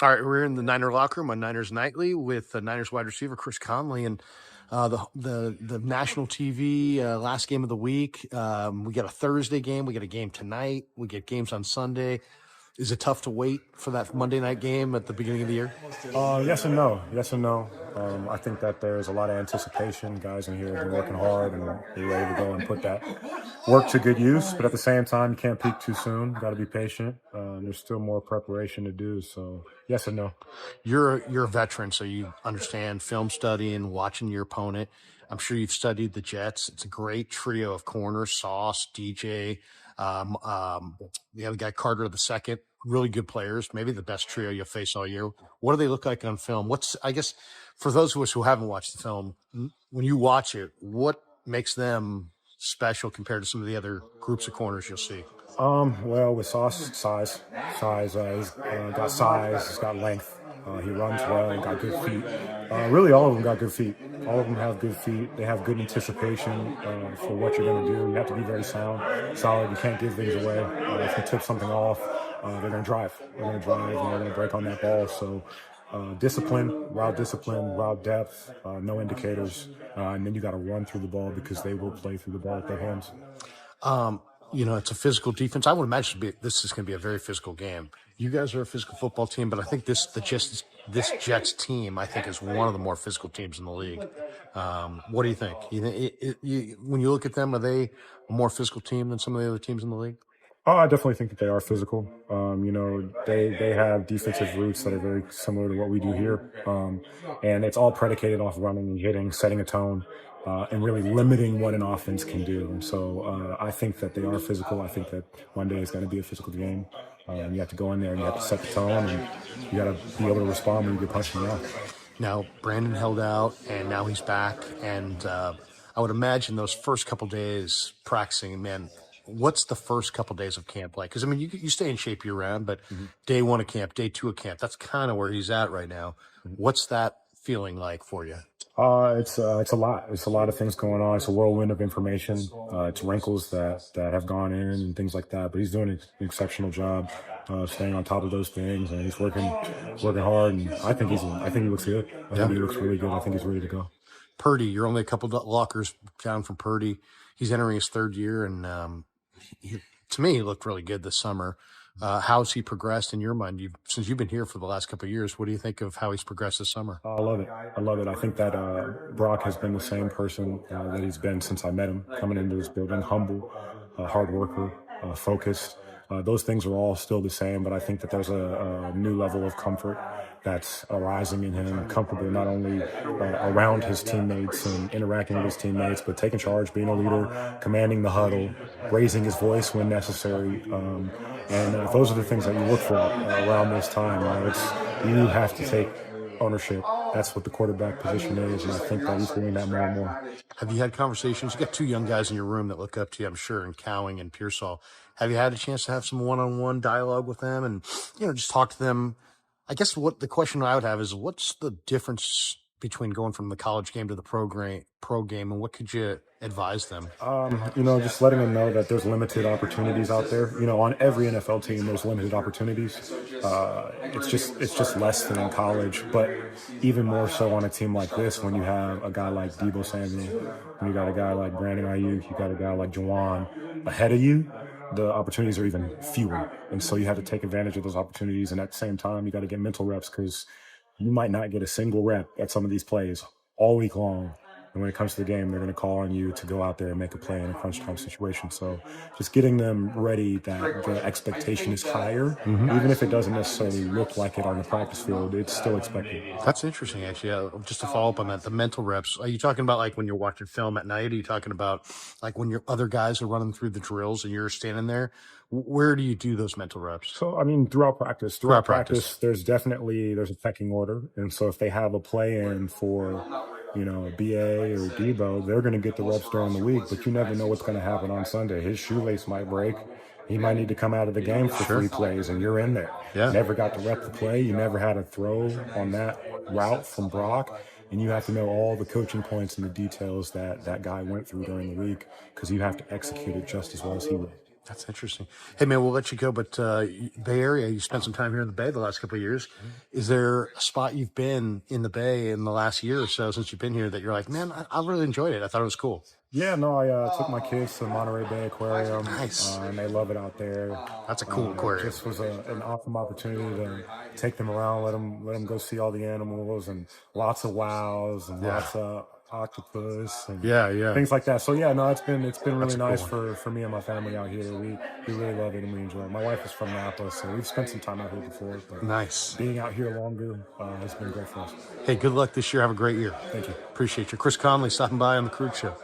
All right, we're in the Niner locker room on Niners Nightly with Niners wide receiver Chris Conley and the national TV last game of the week. We got a Thursday game. We got a game tonight. We get games on Sunday. Is it tough to wait for that Monday night game at the beginning of the year? Yes and no. Yes and no. I think that there's a lot of anticipation. Guys in here have been working hard and they were able to go and put that work to good use. But at the same time, you can't peak too soon. Got to be patient. There's still more preparation to do. So yes and no. You're a veteran, so you understand film studying, watching your opponent. I'm sure you've studied the Jets. It's a great trio of corners: Sauce, DJ, the other guy Carter the second. Really good players. Maybe the best trio you'll face all year. What do they look like on film? I guess, for those of us who haven't watched the film, when you watch it, what makes them special compared to some of the other groups of corners you'll see? Well, with Sauce, size. He's got size. He's got length. He runs well. Got good feet. Really, all of them got good feet. All of them have good feet. They have good anticipation for what you're going to do. You have to be very solid. You can't give things away. If you tip something off, they're going to drive. They're going to drive, and they're going to break on that ball. So discipline, route depth, no indicators, and then you got to run through the ball because they will play through the ball with their hands. It's a physical defense. I would imagine this is going to be a very physical game. You guys are a physical football team, but I think this Jets team, I think, is one of the more physical teams in the league. What do you think? When you look at them, are they a more physical team than some of the other teams in the league? Oh, I definitely think that they are physical. They have defensive roots that are very similar to what we do here, and it's all predicated off running and hitting, setting a tone, and really limiting what an offense can do. And so I think that they are physical. I think that Monday is going to be a physical game. You have to go in there and you have to set the tone, and you got to be able to respond when you get punched in the mouth. Now, Brandon held out, and now he's back. And I would imagine those first couple days practicing, man, what's the first couple days of camp like? Because, I mean, you stay in shape year-round, but day one of camp, day two of camp, that's kind of where he's at right now. What's that feeling like for you? It's a lot. It's a lot of things going on. It's a whirlwind of information. It's wrinkles that have gone in and things like that. But he's doing an exceptional job staying on top of those things, and he's working hard. And I think he looks good. I think he looks really good. I think he's ready to go. Purdy, you're only a couple lockers down from Purdy. He's entering his third year, and to me, he looked really good this summer. How's he progressed in your mind? Since you've been here for the last couple of years, what do you think of how he's progressed this summer? I love it. I think that Brock has been the same person that he's been since I met him, coming into this building, humble, hard worker, focused. Those things are all still the same, but I think that there's a new level of comfort that's arising in him, comfortable not only around his teammates and interacting with his teammates, but taking charge, being a leader, commanding the huddle, raising his voice when necessary. And those are the things that you look for around this time. You have to take ownership. That's what the quarterback position is, and I think that he's doing that more and more. Have you had conversations? You got two young guys in your room that look up to you, I'm sure, in Cowing and Pearsall. Have you had a chance to have some one-on-one dialogue with them and, just talk to them? I guess what the question I would have is, what's the difference between going from the college game to the pro game, and what could you advise them? Just letting them know that there's limited opportunities out there. On every NFL team, there's limited opportunities. It's just less than in college, but even more so on a team like this, when you have a guy like Deebo Samuel, when you got a guy like Brandon Aiyuk, you got a guy like Juwan ahead of you, the opportunities are even fewer. And so you have to take advantage of those opportunities. And at the same time, you got to get mental reps, because you might not get a single rep at some of these plays all week long. And when it comes to the game, they're going to call on you to go out there and make a play in a crunch time situation. So just getting them ready that the expectation is higher, even if it doesn't necessarily look like it on the practice field, it's still expected. That's interesting, actually. Just to follow up on that, the mental reps. Are you talking about like when you're watching film at night? Are you talking about like when your other guys are running through the drills and you're standing there? Where do you do those mental reps? So, throughout practice. Throughout practice, there's a pecking order. And so if they have a play in for BA or Debo, they're going to get the reps during the week, but you never know what's going to happen on Sunday. His shoelace might break. He might need to come out of the game for 3 plays, and you're in there. Yeah. Never got to rep the play. You never had a throw on that route from Brock, and you have to know all the coaching points and the details that guy went through during the week, because you have to execute it just as well as he would. That's interesting. Hey man, we'll let you go, but Bay Area, you spent some time here in the Bay the last couple of years. Is there a spot you've been in the Bay in the last year or so since you've been here that you're like, man, I really enjoyed it. I thought it was cool. Yeah, no, I took my kids to Monterey Bay Aquarium, Nice. and they love it out there. That's a cool aquarium. Just was an awesome opportunity to take them around, let them go see all the animals, and lots of wows and Yeah. lots of octopus and Yeah, yeah. things like that. So yeah, no, it's been That's really a cool nice one. for me and my family out here. We really love it and we enjoy it. My wife is from Napa, so we've spent some time out here before, but Nice. being out here longer has been great for us. Hey, good luck this year. Have a great year. Thank you. Appreciate you. Chris Conley stopping by on the Crude Show.